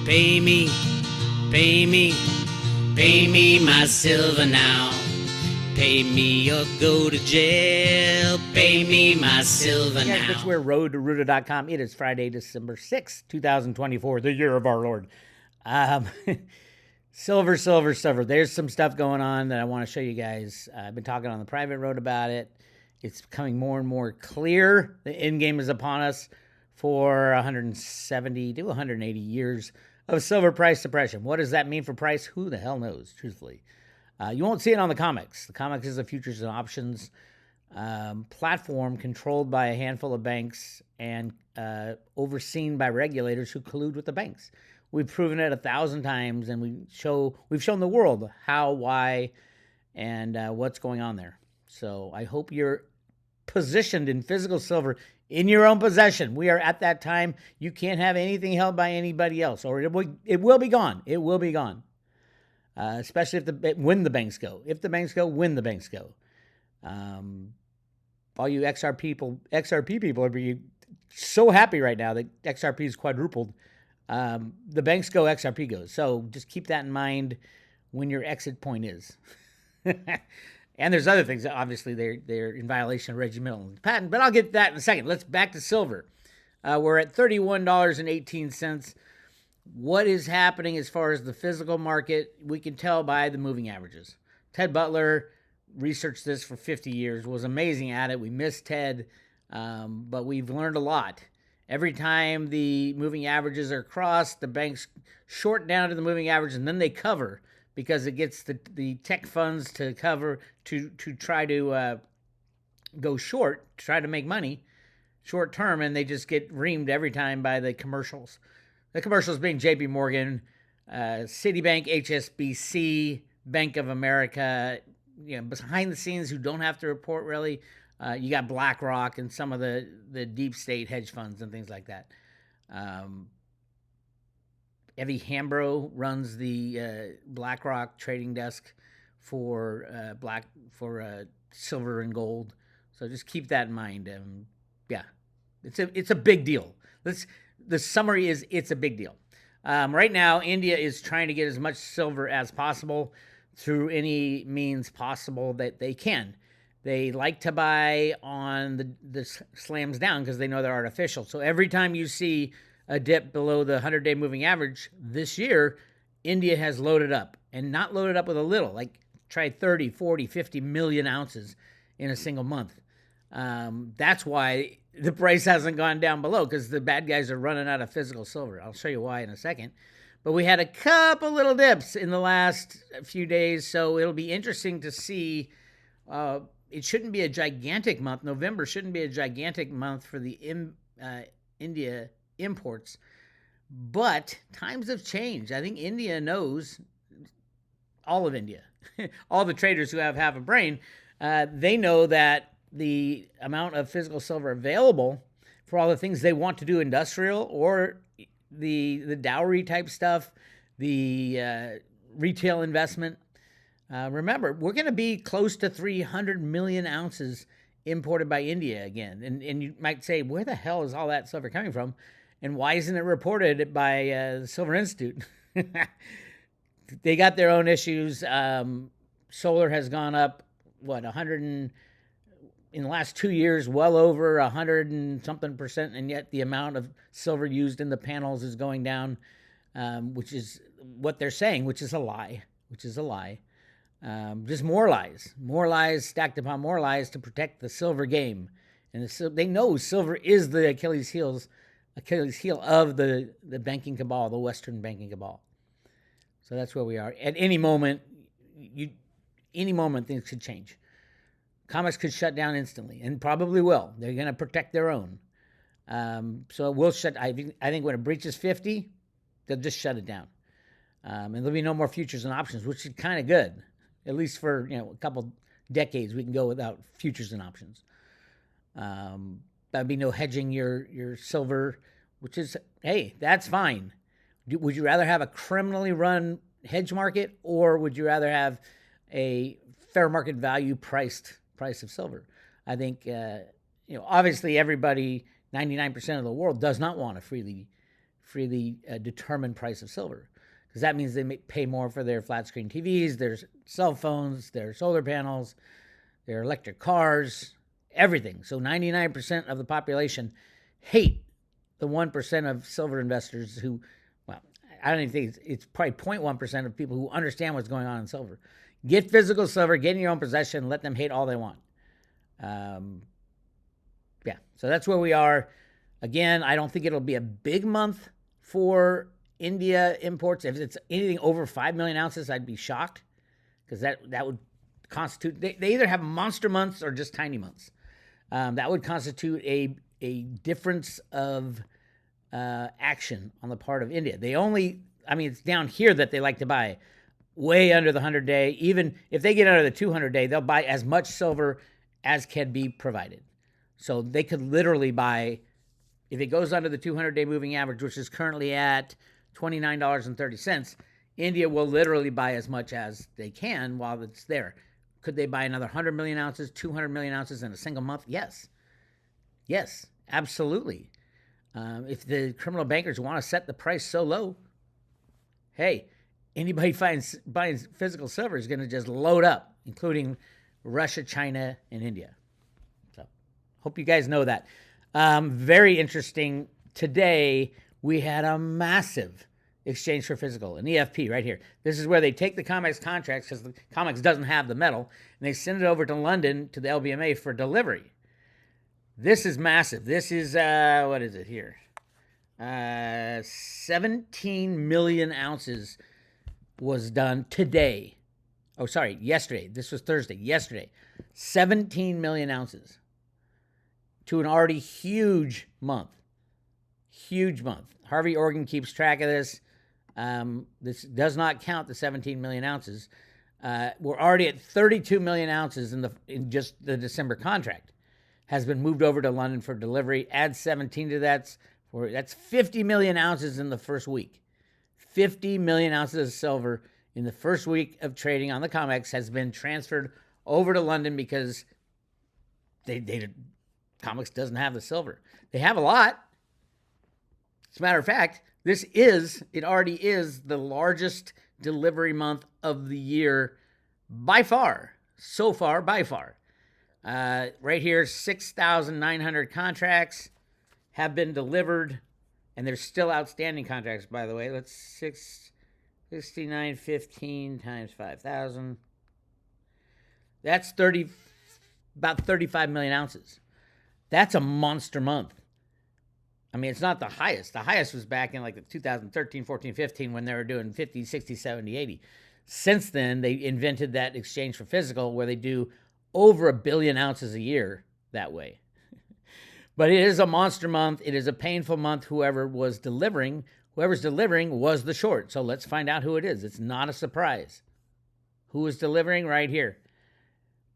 Pay me, pay me, pay me my silver now. Pay me or go to jail. Pay me my silver now. Bix Weir, roadtoruta.com. It is Friday, December 6th, 2024, the year of our Lord. Silver. There's some stuff going on that I want to show you guys. I've been talking on the private road about it. It's becoming more and more clear. The end game is upon us for 170 to 180 years of silver price suppression. What does that mean for price? Who the hell knows, truthfully. You won't see it on the COMEX. The COMEX is a futures and options platform controlled by a handful of banks and overseen by regulators who collude with the banks. We've proven it 1,000 times, and we've shown the world how, why, and what's going on there. So I hope you're positioned in physical silver in your own possession. We are at that time. You can't have anything held by anybody else, or it will be gone. It will be gone. Especially when the banks go. If the banks go, when the banks go. All you XRP people are so happy right now that XRP is quadrupled. The banks go, XRP goes. So just keep that in mind when your exit point is. And there's other things. Obviously, they're in violation of regimental patent, but I'll get to that in a second. Let's back to silver. We're at $31.18. What is happening as far as the physical market? We can tell by the moving averages. Ted Butler researched this for 50 years, was amazing at it. We missed Ted, but we've learned a lot. Every time the moving averages are crossed, the banks short down to the moving average, and then they cover because it gets the tech funds to cover to try to go short, try to make money short term, and they just get reamed every time by the commercials. The commercials being J.P. Morgan, Citibank, HSBC, Bank of America, behind the scenes who don't have to report really. You got BlackRock and some of the deep state hedge funds and things like that. Evie Hambro runs the BlackRock trading desk for silver and gold. So just keep that in mind. It's a big deal. The summary is it's a big deal. Right now, India is trying to get as much silver as possible through any means possible that they can. They like to buy on the slams down because they know they're artificial. So every time you see a dip below the 100-day moving average this year, India has loaded up, and not loaded up with a little, like try 30, 40, 50 million ounces in a single month. That's why the price hasn't gone down below, because the bad guys are running out of physical silver. I'll show you why in a second. But we had a couple little dips in the last few days, so it'll be interesting to see. It shouldn't be a gigantic month. November shouldn't be a gigantic month for the India imports. But times have changed. I think India knows, all of India, all the traders who have half a brain, they know that the amount of physical silver available for all the things they want to do industrial or the dowry type stuff, the retail investment. Remember, we're going to be close to 300 million ounces imported by India again. And you might say, where the hell is all that silver coming from? And why isn't it reported by the Silver Institute? They got their own issues. Solar has gone up, 100 in the last 2 years, well over 100 and something percent, and yet the amount of silver used in the panels is going down, which is what they're saying, which is a lie. Just more lies stacked upon more lies to protect the silver game. And they know silver is the Achilles heel of the banking cabal, the Western banking cabal. So that's where we are. At any moment, things could change. COMEX could shut down instantly, and probably will. They're going to protect their own. So it will shut. I think when it breaches 50, they'll just shut it down. And there'll be no more futures and options, which is kind of good. At least for a couple decades, we can go without futures and options. That'd be no hedging your silver, which is, hey, that's fine. Would you rather have a criminally run hedge market, or would you rather have a fair market value price of silver? I think, obviously everybody, 99% of the world does not want a freely determine price of silver, because that means they pay more for their flat screen TVs, their cell phones, their solar panels, their electric cars, everything. So 99% of the population hate the 1% of silver investors who, well, I don't even think it's probably 0.1% of people who understand what's going on in silver. Get physical silver, get in your own possession, let them hate all they want. Yeah, so that's where we are. Again, I don't think it'll be a big month for India imports. If it's anything over 5 million ounces, I'd be shocked, because that would constitute, they either have monster months or just tiny months. That would constitute a difference of action on the part of India. They only, I mean, it's down here that they like to buy way under the 100-day. Even if they get under the 200-day, they'll buy as much silver as can be provided. So they could literally buy, if it goes under the 200-day moving average, which is currently at $29.30, India will literally buy as much as they can while it's there. Could they buy another 100 million ounces, 200 million ounces in a single month? Yes. Yes, absolutely. If the criminal bankers want to set the price so low, hey, anybody buying physical silver is going to just load up, including Russia, China, and India. So hope you guys know that. Very interesting. Today, we had a massive exchange for physical, an EFP right here. This is where they take the COMEX contracts, because the COMEX doesn't have the metal, and they send it over to London to the LBMA for delivery. This is massive. This is, what is it here? 17 million ounces was done today. Oh, sorry, yesterday. This was Thursday. Yesterday. 17 million ounces to an already huge month. Huge month. Harvey Organ keeps track of this. This does not count the 17 million ounces. We're already at 32 million ounces in just the December contract. Has been moved over to London for delivery. Add 17 to that. That's 50 million ounces in the first week. 50 million ounces of silver in the first week of trading on the COMEX has been transferred over to London because COMEX doesn't have the silver. They have a lot. As a matter of fact, it already is the largest delivery month of the year by far. So far, by far. Right here, 6,900 contracts have been delivered, and there's still outstanding contracts, by the way. Let's 6915 times 5,000. That's about 35 million ounces. That's a monster month. I mean, it's not the highest. The highest was back in like the 2013, 14, 15 when they were doing 50, 60, 70, 80. Since then, they invented that exchange for physical where they do over 1 billion ounces a year that way. But it is a monster month. It is a painful month. Whoever's delivering was the short. So let's find out who it is. It's not a surprise. Who is delivering? Right here.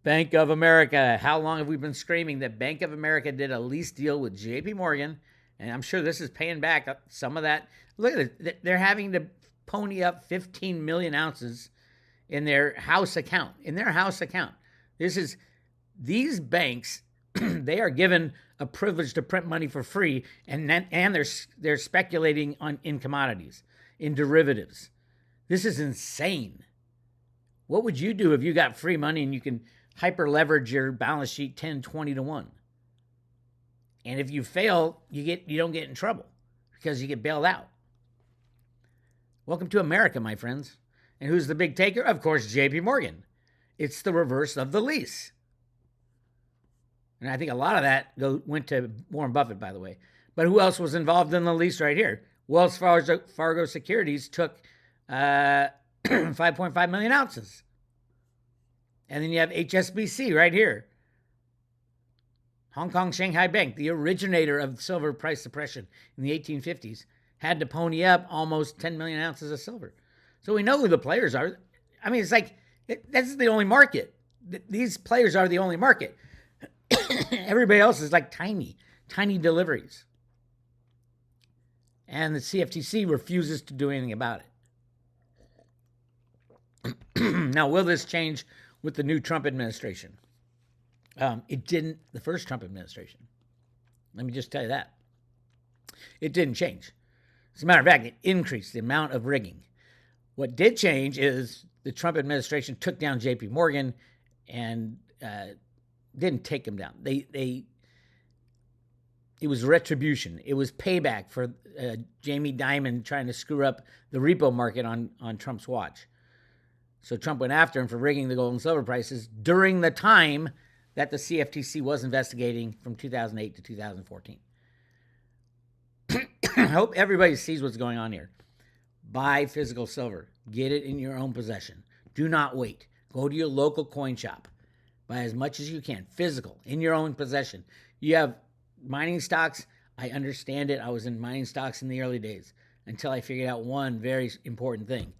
Bank of America. How long have we been screaming that Bank of America did a lease deal with JP Morgan? And I'm sure this is paying back some of that. Look at it. They're having to pony up 15 million ounces in their house account. These banks, they are given a privilege to print money for free, and they're speculating in commodities, in derivatives. This is insane. What would you do if you got free money and you can hyper leverage your balance sheet 10, 20 to 1? And if you fail, you don't get in trouble because you get bailed out. Welcome to America, my friends. And who's the big taker? Of course, JP Morgan. It's the reverse of the lease. And I think a lot of that went to Warren Buffett, by the way. But who else was involved in the lease right here? Wells Fargo Securities took 5.5 million ounces. And then you have HSBC right here. Hong Kong Shanghai Bank, the originator of silver price suppression in the 1850s, had to pony up almost 10 million ounces of silver. So we know who the players are. I mean, it's like, that's the only market. These players are the only market. Everybody else is like tiny deliveries. And the CFTC refuses to do anything about it. Now, will this change with the new Trump administration? It didn't the first Trump administration. Let me just tell you that. It didn't change. As a matter of fact, it increased the amount of rigging. What did change is the Trump administration took down J.P. Morgan and didn't take him down. It was retribution. It was payback for Jamie Dimon trying to screw up the repo market on Trump's watch. So Trump went after him for rigging the gold and silver prices during the time that the CFTC was investigating from 2008 to 2014. I hope everybody sees what's going on here. Buy physical silver. Get it in your own possession. Do not wait. Go to your local coin shop. Buy as much as you can. Physical, in your own possession. You have mining stocks. I understand it. I was in mining stocks in the early days until I figured out one very important thing.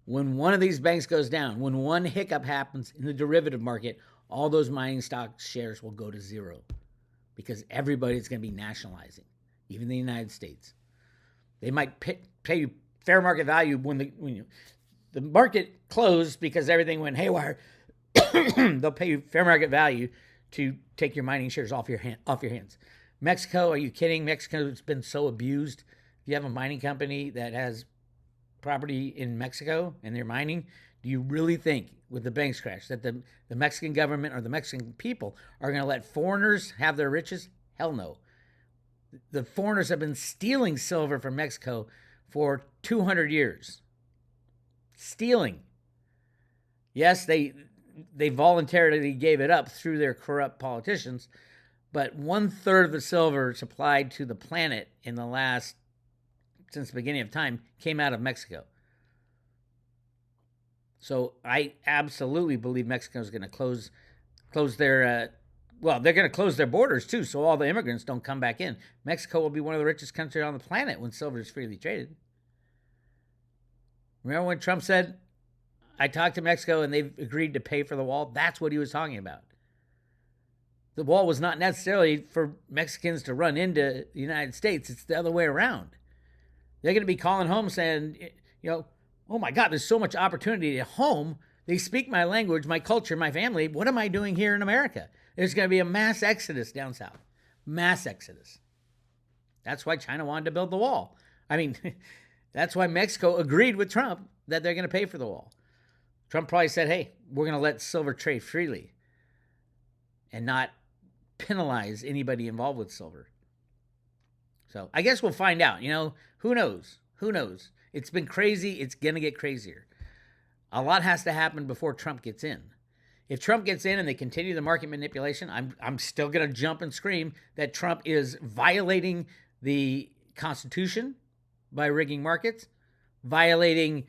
When one of these banks goes down, when one hiccup happens in the derivative market, all those mining stock shares will go to zero because everybody's going to be nationalizing, even the United States. They might pay you fair market value when the market closed because everything went haywire. They'll pay you fair market value to take your mining shares off your hands. Mexico, are you kidding? Mexico's been so abused. If you have a mining company that has property in Mexico and they're mining, do you really think with the banks crash that the Mexican government or the Mexican people are going to let foreigners have their riches? Hell no. The foreigners have been stealing silver from Mexico for 200 years. Stealing. Yes, they voluntarily gave it up through their corrupt politicians, but 1/3 of the silver supplied to the planet since the beginning of time came out of Mexico. So I absolutely believe Mexico is going to close their they're going to close their borders too, so all the immigrants don't come back in. Mexico will be one of the richest countries on the planet when silver is freely traded. Remember when Trump said, I talked to Mexico and they've agreed to pay for the wall? That's what he was talking about. The wall was not necessarily for Mexicans to run into the United States. It's the other way around. They're going to be calling home saying, oh my God, there's so much opportunity at home. They speak my language, my culture, my family. What am I doing here in America? There's going to be a mass exodus down south. Mass exodus. That's why China wanted to build the wall. I mean, that's why Mexico agreed with Trump that they're going to pay for the wall. Trump probably said, hey, we're going to let silver trade freely and not penalize anybody involved with silver. So I guess we'll find out. Who knows? Who knows? It's been crazy. It's going to get crazier. A lot has to happen before Trump gets in. If Trump gets in and they continue the market manipulation, I'm still going to jump and scream that Trump is violating the Constitution by rigging markets, violating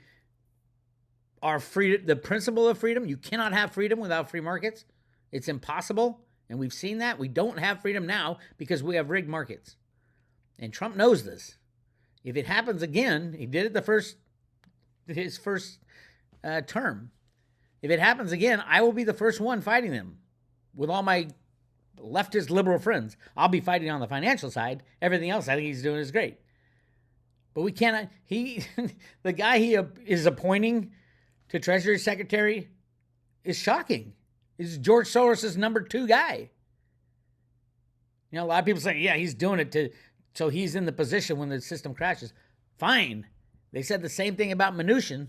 our freedom, the principle of freedom. You cannot have freedom without free markets. It's impossible, and we've seen that. We don't have freedom now because we have rigged markets. And Trump knows this. If it happens again, he did it his first term. If it happens again, I will be the first one fighting them with all my leftist liberal friends. I'll be fighting on the financial side. Everything else I think he's doing is great. But we cannot, the guy he is appointing to Treasury Secretary is shocking. He's George Soros' number 2 guy. A lot of people say, yeah, he's doing it so he's in the position when the system crashes. Fine. They said the same thing about Mnuchin.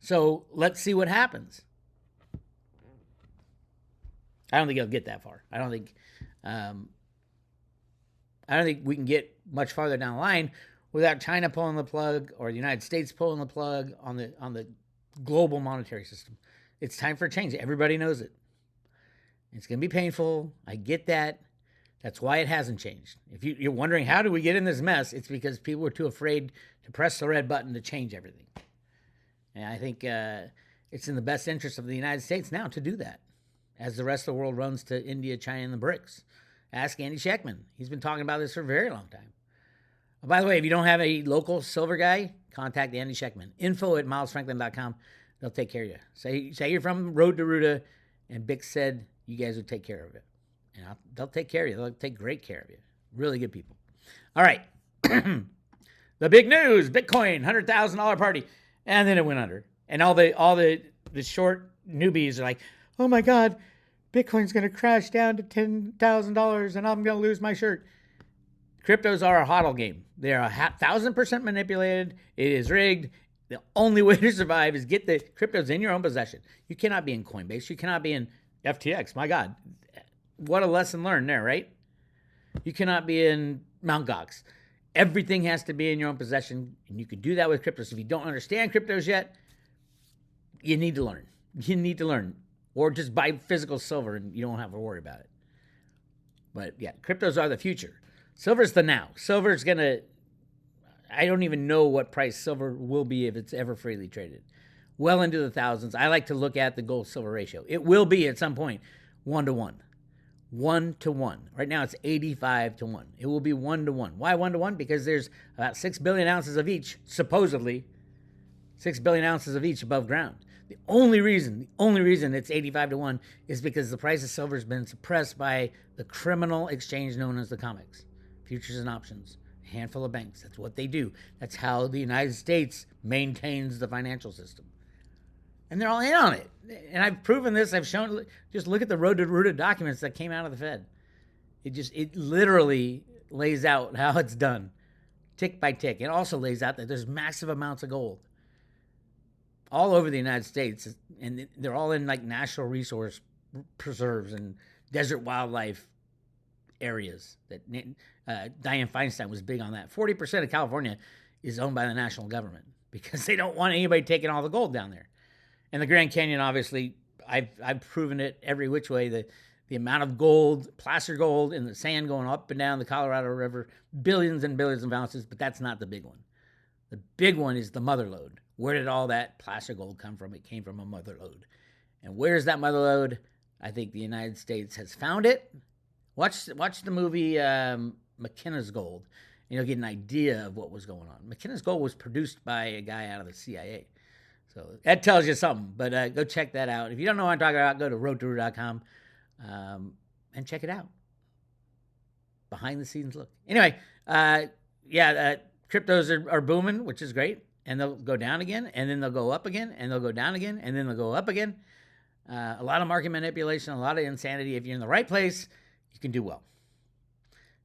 So let's see what happens. I don't think he'll get that far. I don't think we can get much farther down the line without China pulling the plug or the United States pulling the plug on the global monetary system. It's time for a change. Everybody knows it. It's going to be painful. I get that. That's why it hasn't changed. If you're wondering how do we get in this mess, it's because people were too afraid to press the red button to change everything. And I think it's in the best interest of the United States now to do that, as the rest of the world runs to India, China, and the BRICS. Ask Andy Schectman. He's been talking about this for a very long time. By the way, if you don't have a local silver guy, contact Andy Schectman. info@milesfranklin.com. They'll take care of you. Say you're from Road to Ruta, and Bix said you guys would take care of it. And they'll take care of you. They'll take great care of you. Really good people. All right. The big news, Bitcoin, $100,000 party. And then it went under. And all the short newbies are like, oh my God, Bitcoin's going to crash down to $10,000 and I'm going to lose my shirt. Cryptos are a hodl game. They are 1,000% manipulated. It is rigged. The only way to survive is get the cryptos in your own possession. You cannot be in Coinbase. You cannot be in FTX. My God, what a lesson learned there, right? You cannot be in Mt. Gox. Everything has to be in your own possession, and you can do that with cryptos. If you don't understand cryptos yet, you need to learn. You need to learn. Or just buy physical silver, and you don't have to worry about it. But yeah, cryptos are the future. Silver's the now. Silver's going to, I don't even know what price silver will be if it's ever freely traded. Well into the thousands. I like to look at the gold-silver ratio. It will be at some point 1-to-1. 1-to-1. Right now it's 85-to-1. It will be 1-to-1. Why 1-to-1? Because there's about 6 billion ounces of each, supposedly, 6 billion ounces of each above ground. The only reason it's 85-to-1 is because the price of silver has been suppressed by the criminal exchange known as the COMEX, futures and options. A handful of banks. That's what they do. That's how the United States maintains the financial system. And they're all in on it. And I've proven this. I've shown, just look at the road to rooted documents that came out of the Fed. It literally lays out how it's done, tick by tick. It also lays out that there's massive amounts of gold all over the United States. And they're all in like national resource preserves and desert wildlife areas. That Dianne Feinstein was big on that. 40% of California is owned by the national government because they don't want anybody taking all the gold down there. And the Grand Canyon, obviously, I've proven it every which way. The amount of gold, placer gold, in the sand going up and down the Colorado River, billions and billions of ounces, but that's not the big one. The big one is the mother lode. Where did all that placer gold come from? It came from a mother lode. And where's that mother lode? I think the United States has found it. Watch the movie McKenna's Gold, and you'll get an idea of what was going on. McKenna's Gold was produced by a guy out of the CIA. So that tells you something, but go check that out. If you don't know what I'm talking about, go to roadtour.com and check it out. Behind the scenes look. Anyway, cryptos are booming, which is great, and they'll go down again, and then they'll go up again, and they'll go down again, and then they'll go up again. A lot of market manipulation, a lot of insanity. If you're in the right place, you can do well.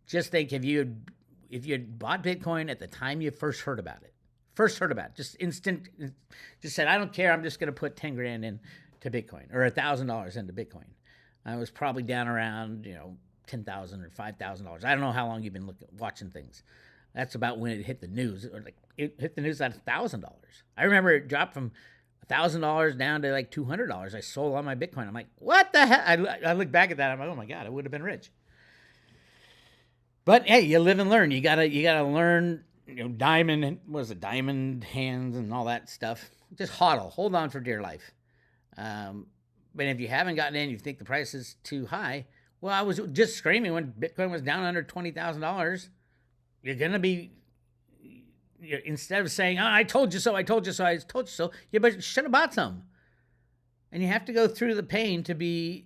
Just think if you had bought Bitcoin at the time you first heard about it, just said, I don't care, I'm just going to put 10 grand into Bitcoin or $1,000 into Bitcoin. I was probably down around, $10,000 or $5,000. I don't know how long you've been watching things. That's about when it hit the news. Or it hit the news at $1,000. I remember it dropped from $1,000 down to like $200. I sold all my Bitcoin. I'm like, what the hell? I look back at that. I'm like, oh my God, I would have been rich. But hey, you live and learn. You gotta learn. Diamond hands and all that stuff. Just hodl, hold on for dear life. But if you haven't gotten in, you think the price is too high. Well, I was just screaming when Bitcoin was down under $20,000. You're gonna be, instead of saying, "Oh, I told you so, I told you so, I told you so," but you should have bought some. And you have to go through the pain to be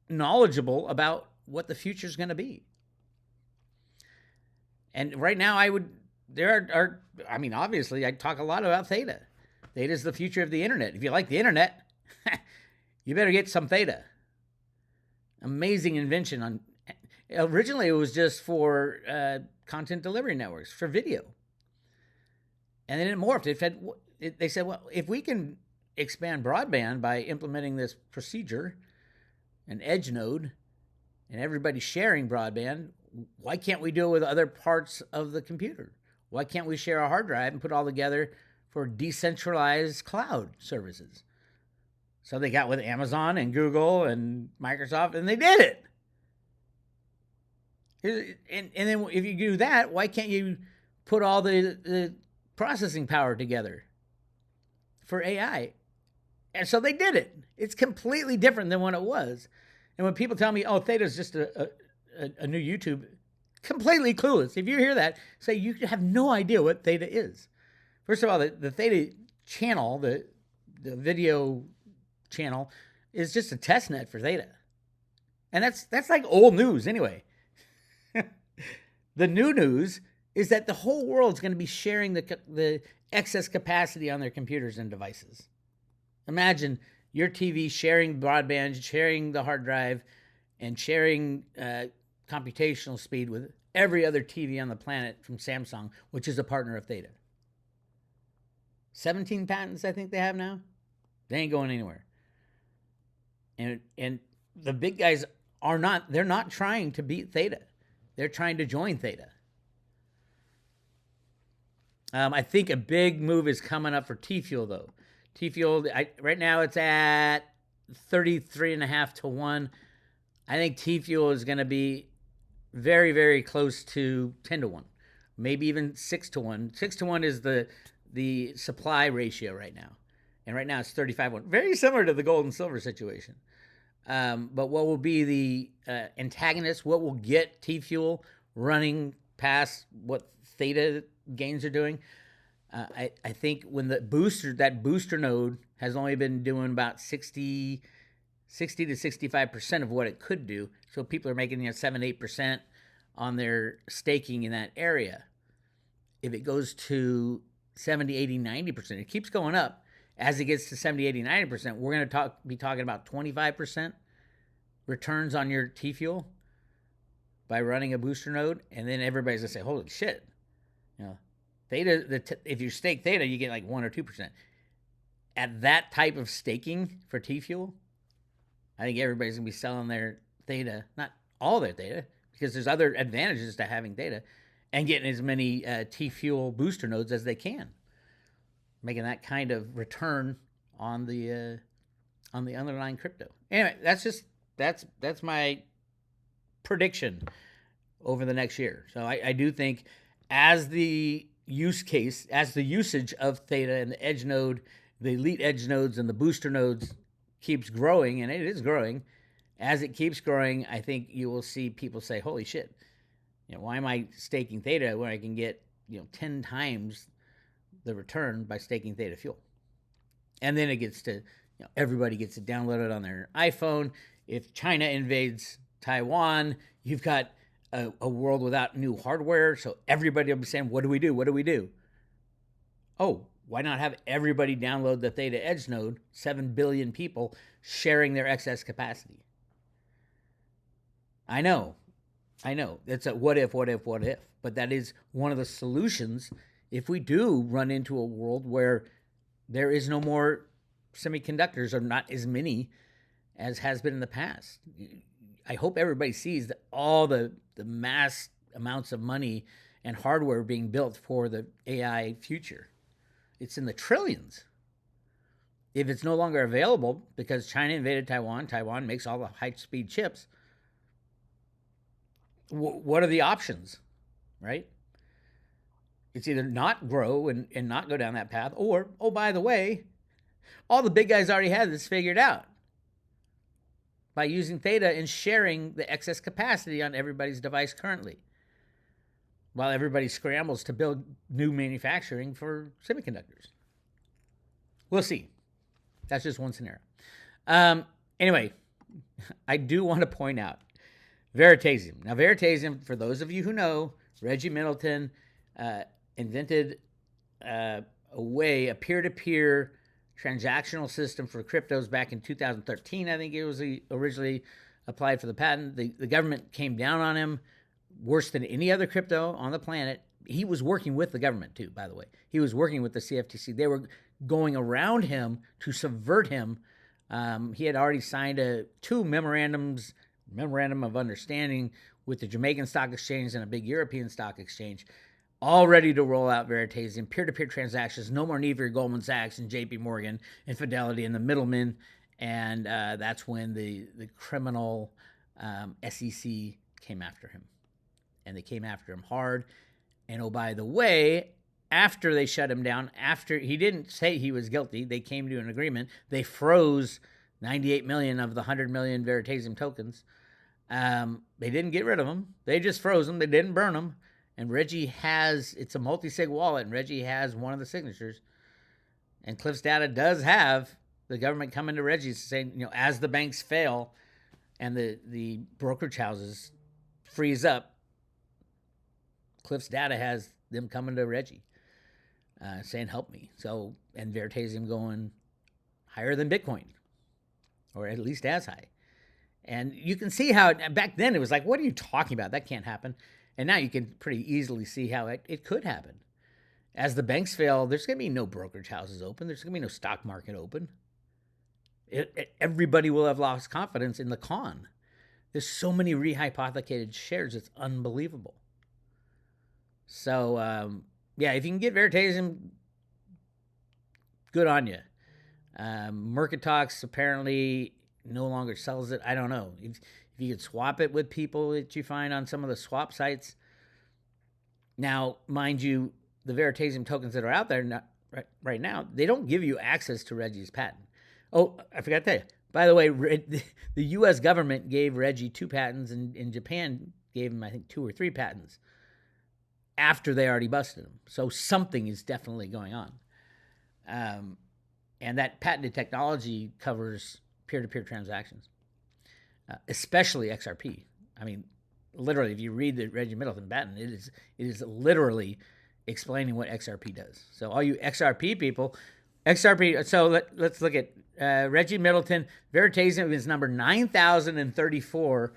knowledgeable about what the future is going to be. And right now, obviously, I talk a lot about Theta. Theta is the future of the internet. If you like the internet, you better get some Theta. Amazing invention. Originally, it was just for content delivery networks, for video. And then it morphed. They said, well, if we can expand broadband by implementing this procedure, an edge node, and everybody sharing broadband, why can't we do it with other parts of the computer? Why can't we share a hard drive and put it all together for decentralized cloud services? So they got with Amazon and Google and Microsoft, and they did it. And then if you do that, why can't you put all the processing power together for AI? And so they did it. It's completely different than what it was. And when people tell me, oh, Theta is just a new YouTube, completely clueless. If you hear that, say you have no idea what Theta is. First of all, the Theta channel, the video channel, is just a test net for Theta. And that's like old news anyway. The new news is that the whole world's going to be sharing the excess capacity on their computers and devices. Imagine your TV sharing broadband, sharing the hard drive, and sharing computational speed with every other TV on the planet from Samsung, which is a partner of Theta. 17 patents I think they have now. They ain't going anywhere. And the big guys they're not trying to beat Theta. They're trying to join Theta. I think a big move is coming up for T-Fuel, though. T-Fuel, right now it's at 33.5 to 1. I think T-Fuel is going to be very, very close to 10 to 1. Maybe even 6 to 1. 6 to 1 is the supply ratio right now. And right now it's 35-1. Very similar to the gold and silver situation. But what will be the antagonist? What will get T-Fuel running past what Theta gains are doing? I think when that booster node has only been doing about 60 to 65% of what it could do. So people are making 7-8% on their staking in that area. If it goes to 70, 80, 90%, it keeps going up. As it gets to 70, 80, 90%, we're going to be talking about 25% returns on your T-Fuel by running a booster node. And then everybody's going to say, holy shit. Theta, if you stake Theta, you get like 1 or 2%. At that type of staking for T-Fuel, I think everybody's going to be selling their Theta, not all their Theta, because there's other advantages to having Theta, and getting as many T-Fuel booster nodes as they can, making that kind of return on the underlying crypto. Anyway, that's my prediction over the next year. So I do think as the usage of Theta and the edge node, the elite edge nodes and the booster nodes keeps growing, and it is growing. As it keeps growing, I think you will see people say, holy shit, why am I staking Theta when I can get 10 times the return by staking Theta Fuel? And then it gets to everybody gets it downloaded on their iPhone. If China invades Taiwan, you've got a world without new hardware, so everybody will be saying, what do we do? What do we do? Oh, why not have everybody download the Theta Edge node, 7 billion people sharing their excess capacity? I know. It's a what if, but that is one of the solutions if we do run into a world where there is no more semiconductors, or not as many as has been in the past. I hope everybody sees that all the mass amounts of money and hardware being built for the AI future. It's in the trillions. If it's no longer available because China invaded Taiwan, Taiwan makes all the high-speed chips, what are the options, right? It's either not grow and not go down that path, or, oh, by the way, all the big guys already had this figured out by using Theta and sharing the excess capacity on everybody's device currently, while everybody scrambles to build new manufacturing for semiconductors. We'll see. That's just one scenario. Anyway, I do want to point out Veritaseum. Now, Veritaseum, for those of you who know, Reggie Middleton invented a peer-to-peer transactional system for cryptos back in 2013. I think it was originally applied for the patent. The government came down on him worse than any other crypto on the planet. He was working with the government too, by the way. He was working with the CFTC. They were going around him to subvert him. He had already signed two memorandum of understanding with the Jamaican Stock Exchange and a big European stock exchange, all ready to roll out Veritaseum, peer-to-peer transactions, no more need for Goldman Sachs and JP Morgan and Fidelity and the middlemen. And that's when the criminal SEC came after him. And they came after him hard. And oh, by the way, after they shut him down, after he didn't say he was guilty, they came to an agreement. They froze 98 million of the 100 million Veritaseum tokens. They didn't get rid of them. They just froze them. They didn't burn them. And Reggie it's a multi-sig wallet, and Reggie has one of the signatures. And Cliff's Data does have the government coming to Reggie saying, as the banks fail and the brokerage houses freeze up, Cliff's Data has them coming to Reggie saying, help me. So, and Veritaseum going higher than Bitcoin, or at least as high. And you can see how back then it was like, what are you talking about? That can't happen. And now you can pretty easily see how it could happen. As the banks fail, there's going to be no brokerage houses open. There's going to be no stock market open. Everybody will have lost confidence in the con. There's so many rehypothecated shares, it's unbelievable. So, yeah, if you can get Veritaseum, good on you. Market Talks apparently no longer sells it. I don't know. If you could swap it with people that you find on some of the swap sites. Now, mind you, the Veritaseum tokens that are out there right now, they don't give you access to Reggie's patent. Oh, I forgot to tell you. By the way, the U.S. government gave Reggie 2 patents, and in Japan gave him, I think, 2 or 3 patents after they already busted him. So something is definitely going on. And that patented technology covers peer-to-peer transactions, especially XRP. I mean, literally, if you read the Reggie Middleton patent, it is literally explaining what XRP does. So all you XRP people, so let's look at Reggie Middleton. Veritaseum is number 9,034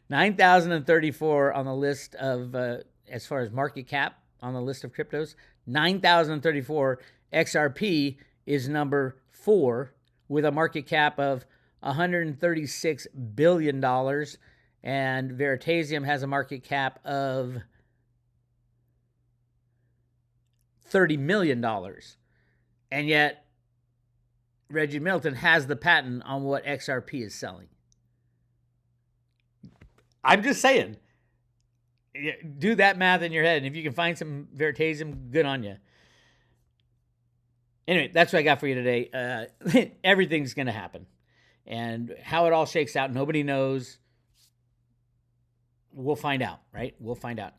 9,034 on the list of, as far as market cap on the list of cryptos, 9,034. XRP is number 4 with a market cap of $136 billion. And Veritaseum has a market cap of $30 million. And yet, Reggie Middleton has the patent on what XRP is selling. I'm just saying, do that math in your head. And if you can find some Veritaseum, good on you. Anyway, that's what I got for you today. Everything's going to happen. And how it all shakes out, nobody knows. We'll find out, right? We'll find out.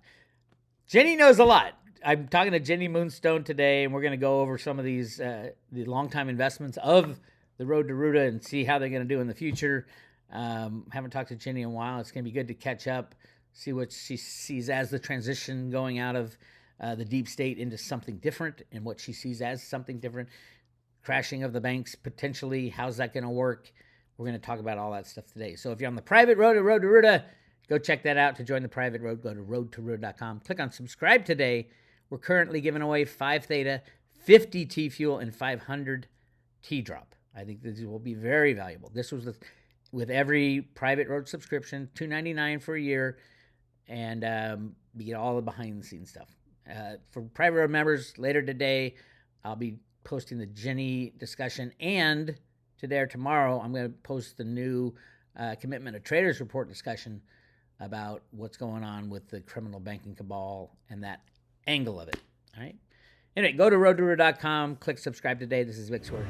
Jenny knows a lot. I'm talking to Jenny Moonstone today, and we're going to go over some of these the long-time investments of the Road to Ruta and see how they're going to do in the future. Haven't talked to Jenny in a while. It's going to be good to catch up, see what she sees as the transition going out of the deep state into something different, and what she sees as something different. Crashing of the banks, potentially. How's that going to work? We're going to talk about all that stuff today. So if you're on the private road to Road to Ruta, go check that out. To join the private road, go to roadtoruta.com. Click on subscribe today. We're currently giving away 5 Theta, 50 T-Fuel, and 500 T-Drop. I think this will be very valuable. This was with every private road subscription, $2.99 for a year, and you get all the behind-the-scenes stuff. For private road members, later today, I'll be posting the Jenny discussion, and today or tomorrow, I'm going to post the new Commitment of Traders report discussion about what's going on with the criminal banking cabal and that angle of it. All right. Anyway, go to roadtoruta.com, click subscribe today. This is Bix Weir.